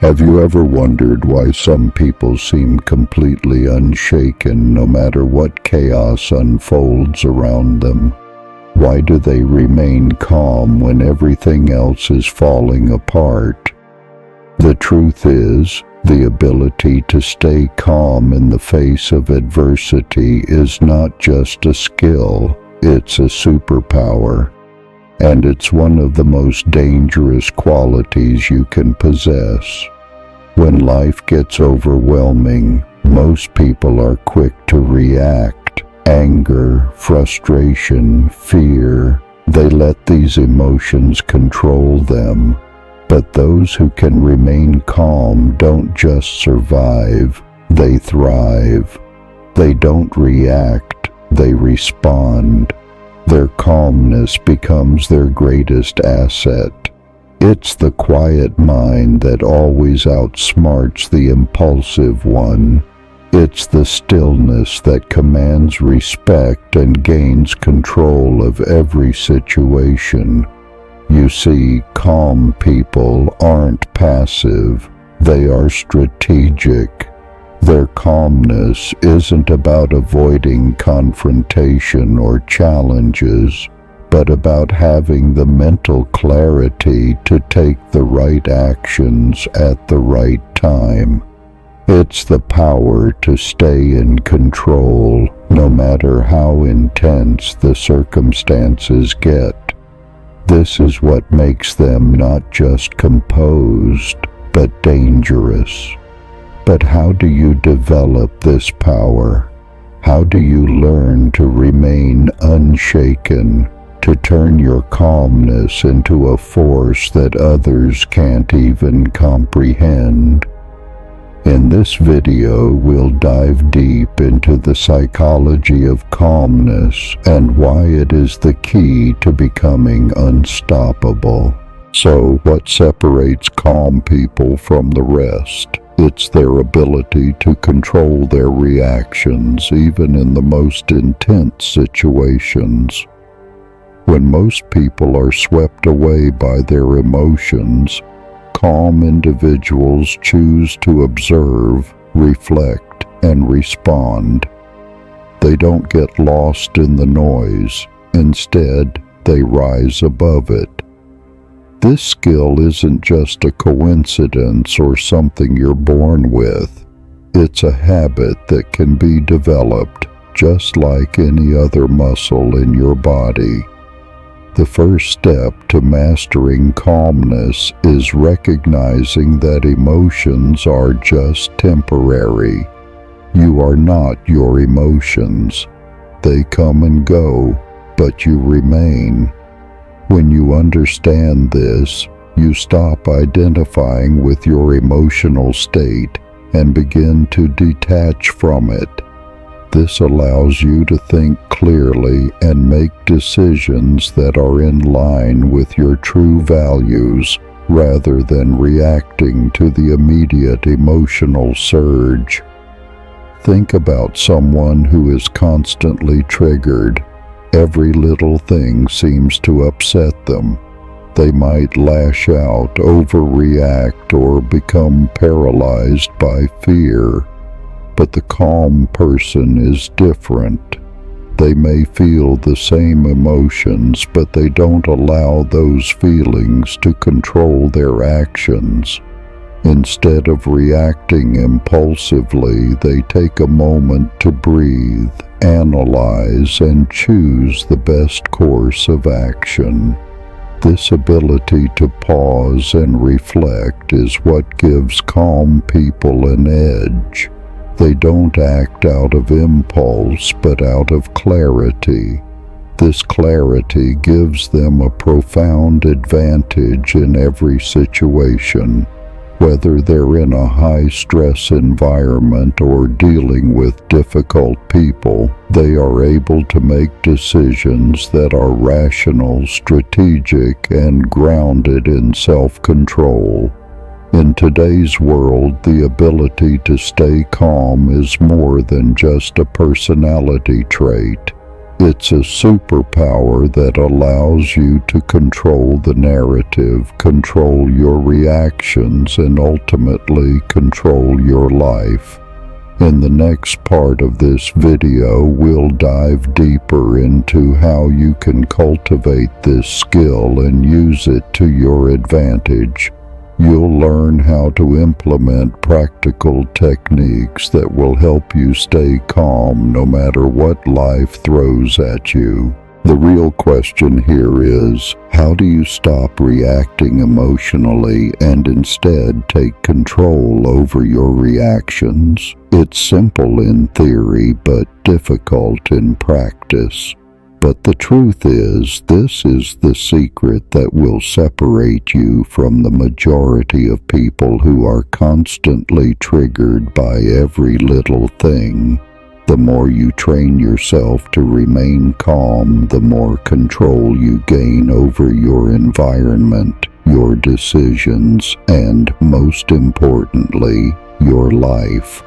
Have you ever wondered why some people seem completely unshaken no matter what chaos unfolds around them? Why do they remain calm when everything else is falling apart? The truth is, the ability to stay calm in the face of adversity is not just a skill, it's a superpower. And it's one of the most dangerous qualities you can possess. When life gets overwhelming, most people are quick to react. Anger, frustration, fear, they let these emotions control them. But those who can remain calm don't just survive, they thrive. They don't react, they respond. Their calmness becomes their greatest asset. It's the quiet mind that always outsmarts the impulsive one. It's the stillness that commands respect and gains control of every situation. You see, calm people aren't passive, they are strategic. Their calmness isn't about avoiding confrontation or challenges, but about having the mental clarity to take the right actions at the right time. It's the power to stay in control, no matter how intense the circumstances get. This is what makes them not just composed, but dangerous. But how do you develop this power? How do you learn to remain unshaken, to turn your calmness into a force that others can't even comprehend? In this video, we'll dive deep into the psychology of calmness and why it is the key to becoming unstoppable. So, what separates calm people from the rest? It's their ability to control their reactions even in the most intense situations. When most people are swept away by their emotions, calm individuals choose to observe, reflect, and respond. They don't get lost in the noise. Instead, they rise above it. This skill isn't just a coincidence or something you're born with. It's a habit that can be developed, just like any other muscle in your body. The first step to mastering calmness is recognizing that emotions are just temporary. You are not your emotions. They come and go, but you remain. When you understand this, you stop identifying with your emotional state and begin to detach from it. This allows you to think clearly and make decisions that are in line with your true values rather than reacting to the immediate emotional surge. Think about someone who is constantly triggered. Every little thing seems to upset them. They might lash out, overreact, or become paralyzed by fear. But the calm person is different. They may feel the same emotions, but they don't allow those feelings to control their actions. Instead of reacting impulsively, they take a moment to breathe, analyze, and choose the best course of action. This ability to pause and reflect is what gives calm people an edge. They don't act out of impulse, but out of clarity. This clarity gives them a profound advantage in every situation. Whether they're in a high-stress environment or dealing with difficult people, they are able to make decisions that are rational, strategic, and grounded in self-control. In today's world, the ability to stay calm is more than just a personality trait. It's a superpower that allows you to control the narrative, control your reactions, and ultimately control your life. In the next part of this video, we'll dive deeper into how you can cultivate this skill and use it to your advantage. You'll learn how to implement practical techniques that will help you stay calm no matter what life throws at you. The real question here is, how do you stop reacting emotionally and instead take control over your reactions? It's simple in theory, but difficult in practice. But the truth is, this is the secret that will separate you from the majority of people who are constantly triggered by every little thing. The more you train yourself to remain calm, the more control you gain over your environment, your decisions, and, most importantly, your life.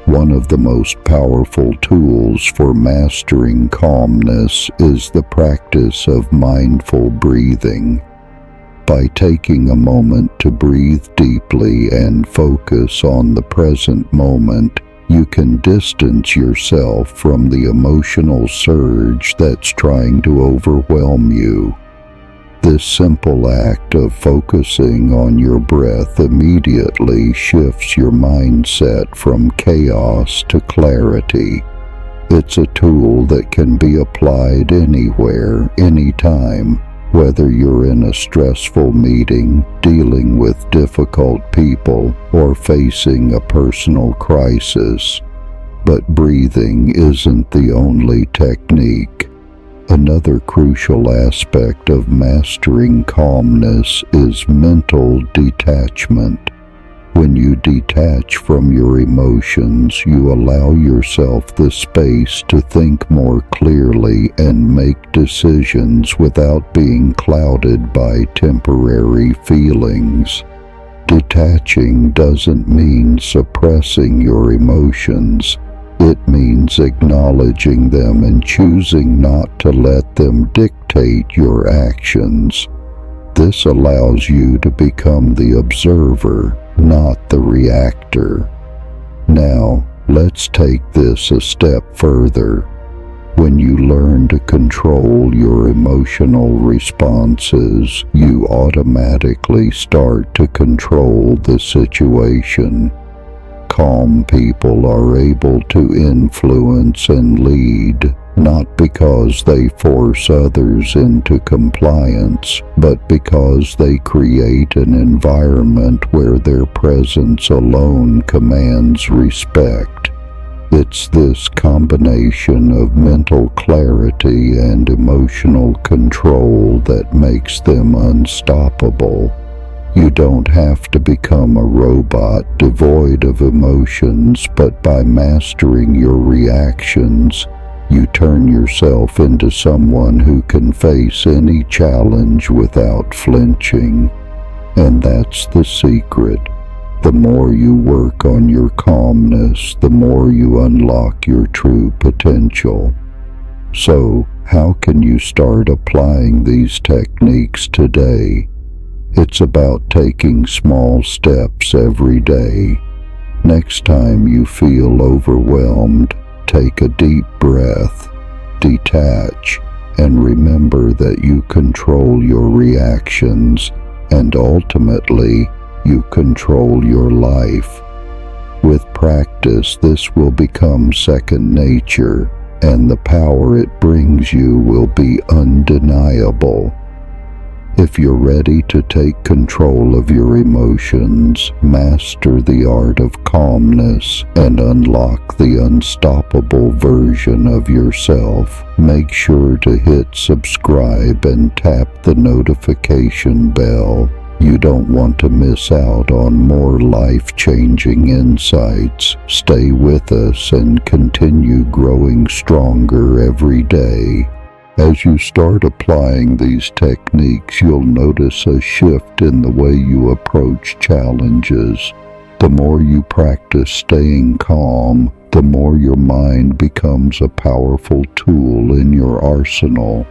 One of the most powerful tools for mastering calmness is the practice of mindful breathing. By taking a moment to breathe deeply and focus on the present moment, you can distance yourself from the emotional surge that's trying to overwhelm you. This simple act of focusing on your breath immediately shifts your mindset from chaos to clarity. It's a tool that can be applied anywhere, anytime, whether you're in a stressful meeting, dealing with difficult people, or facing a personal crisis. But breathing isn't the only technique. Another crucial aspect of mastering calmness is mental detachment. When you detach from your emotions, you allow yourself the space to think more clearly and make decisions without being clouded by temporary feelings. Detaching doesn't mean suppressing your emotions. It means acknowledging them and choosing not to let them dictate your actions. This allows you to become the observer, not the reactor. Now, let's take this a step further. When you learn to control your emotional responses, you automatically start to control the situation. Calm people are able to influence and lead, not because they force others into compliance, but because they create an environment where their presence alone commands respect. It's this combination of mental clarity and emotional control that makes them unstoppable. You don't have to become a robot devoid of emotions, but by mastering your reactions, you turn yourself into someone who can face any challenge without flinching. And that's the secret. The more you work on your calmness, the more you unlock your true potential. So, how can you start applying these techniques today? It's about taking small steps every day. Next time you feel overwhelmed, take a deep breath, detach, and remember that you control your reactions, and ultimately, you control your life. With practice, this will become second nature, and the power it brings you will be undeniable. If you're ready to take control of your emotions, master the art of calmness, and unlock the unstoppable version of yourself, make sure to hit subscribe and tap the notification bell. You don't want to miss out on more life-changing insights. Stay with us and continue growing stronger every day. As you start applying these techniques, you'll notice a shift in the way you approach challenges. The more you practice staying calm, the more your mind becomes a powerful tool in your arsenal.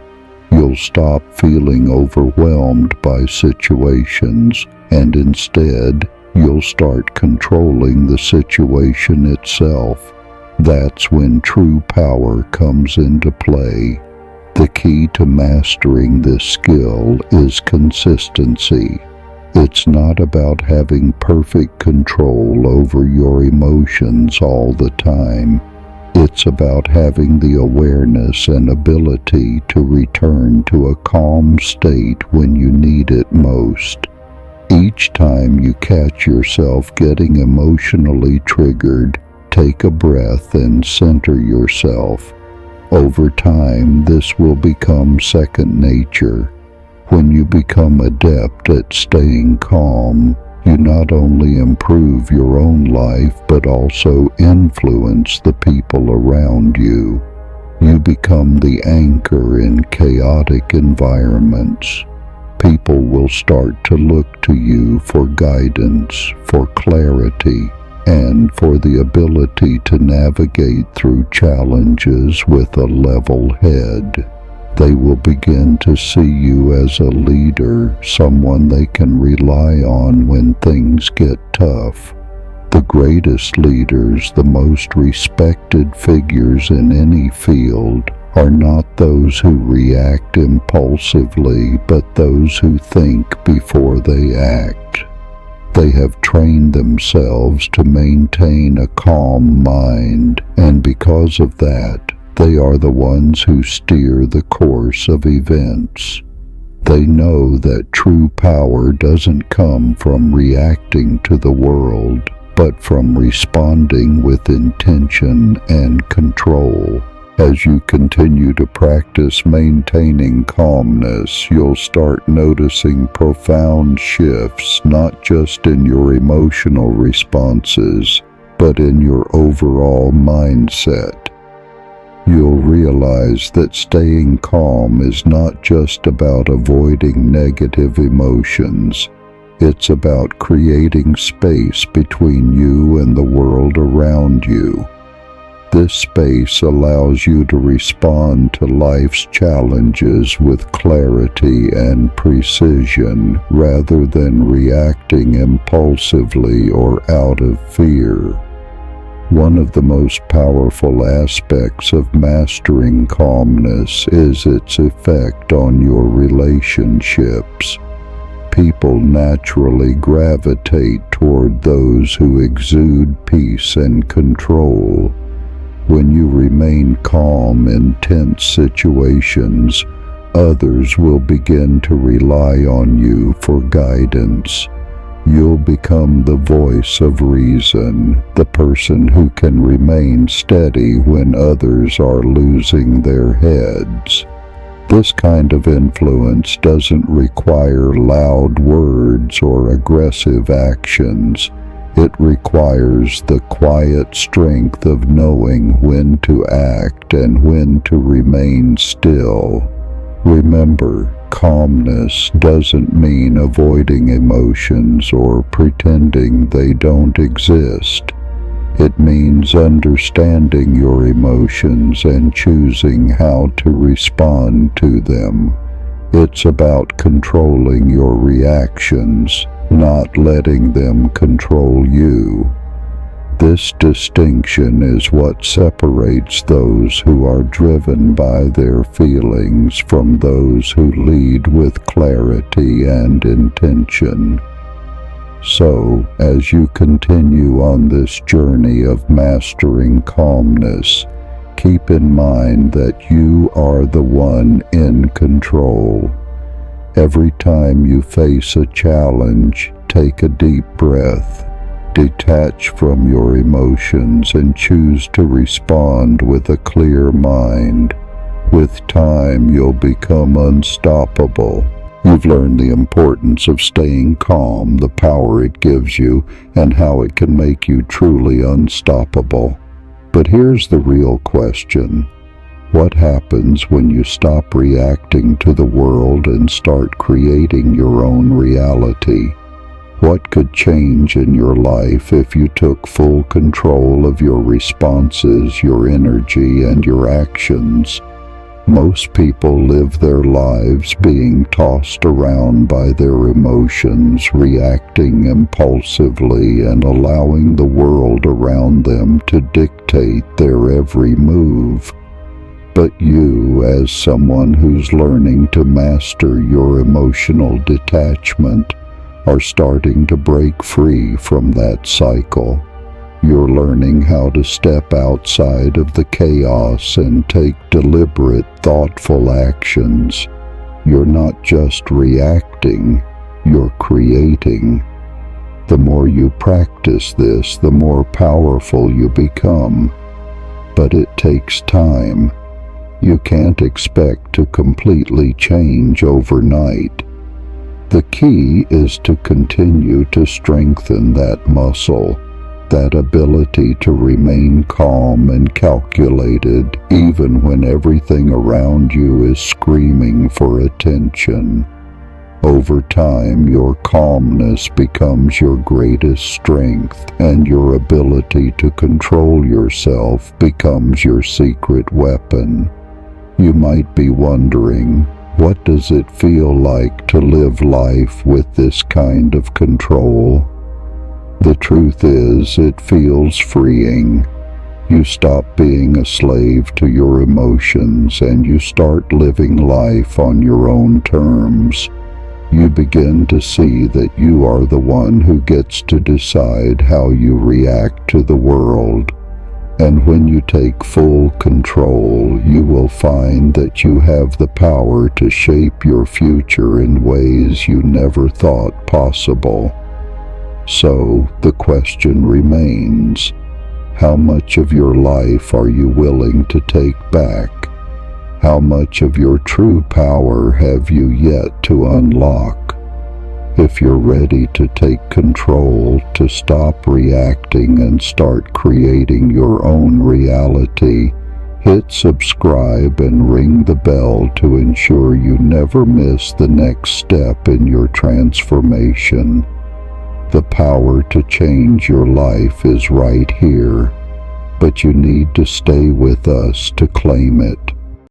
You'll stop feeling overwhelmed by situations, and instead, you'll start controlling the situation itself. That's when true power comes into play. The key to mastering this skill is consistency. It's not about having perfect control over your emotions all the time. It's about having the awareness and ability to return to a calm state when you need it most. Each time you catch yourself getting emotionally triggered, take a breath and center yourself. Over time, this will become second nature. When you become adept at staying calm, you not only improve your own life but also influence the people around you. You become the anchor in chaotic environments. People will start to look to you for guidance, for clarity, and for the ability to navigate through challenges with a level head. They will begin to see you as a leader, someone they can rely on when things get tough. The greatest leaders, the most respected figures in any field, are not those who react impulsively, but those who think before they act. They have trained themselves to maintain a calm mind, and because of that, they are the ones who steer the course of events. They know that true power doesn't come from reacting to the world, but from responding with intention and control. As you continue to practice maintaining calmness, you'll start noticing profound shifts not just in your emotional responses, but in your overall mindset. You'll realize that staying calm is not just about avoiding negative emotions. It's about creating space between you and the world around you. This space allows you to respond to life's challenges with clarity and precision rather than reacting impulsively or out of fear. One of the most powerful aspects of mastering calmness is its effect on your relationships. People naturally gravitate toward those who exude peace and control. When you remain calm in tense situations, others will begin to rely on you for guidance. You'll become the voice of reason, the person who can remain steady when others are losing their heads. This kind of influence doesn't require loud words or aggressive actions. It requires the quiet strength of knowing when to act and when to remain still. Remember, calmness doesn't mean avoiding emotions or pretending they don't exist. It means understanding your emotions and choosing how to respond to them. It's about controlling your reactions, not letting them control you. This distinction is what separates those who are driven by their feelings from those who lead with clarity and intention. So, as you continue on this journey of mastering calmness, keep in mind that you are the one in control. Every time you face a challenge, take a deep breath. Detach from your emotions and choose to respond with a clear mind. With time, you'll become unstoppable. You've learned the importance of staying calm, the power it gives you, and how it can make you truly unstoppable. But here's the real question. What happens when you stop reacting to the world and start creating your own reality? What could change in your life if you took full control of your responses, your energy, and your actions? Most people live their lives being tossed around by their emotions, reacting impulsively and allowing the world around them to dictate their every move. But you, as someone who's learning to master your emotional detachment, are starting to break free from that cycle. You're learning how to step outside of the chaos and take deliberate, thoughtful actions. You're not just reacting, you're creating. The more you practice this, the more powerful you become. But it takes time. You can't expect to completely change overnight. The key is to continue to strengthen that muscle, that ability to remain calm and calculated even when everything around you is screaming for attention. Over time, your calmness becomes your greatest strength, and your ability to control yourself becomes your secret weapon. You might be wondering, what does it feel like to live life with this kind of control? The truth is, it feels freeing. You stop being a slave to your emotions and you start living life on your own terms. You begin to see that you are the one who gets to decide how you react to the world. And when you take full control, you will find that you have the power to shape your future in ways you never thought possible. So, the question remains, how much of your life are you willing to take back? How much of your true power have you yet to unlock? If you're ready to take control, to stop reacting and start creating your own reality, hit subscribe and ring the bell to ensure you never miss the next step in your transformation. The power to change your life is right here, but you need to stay with us to claim it.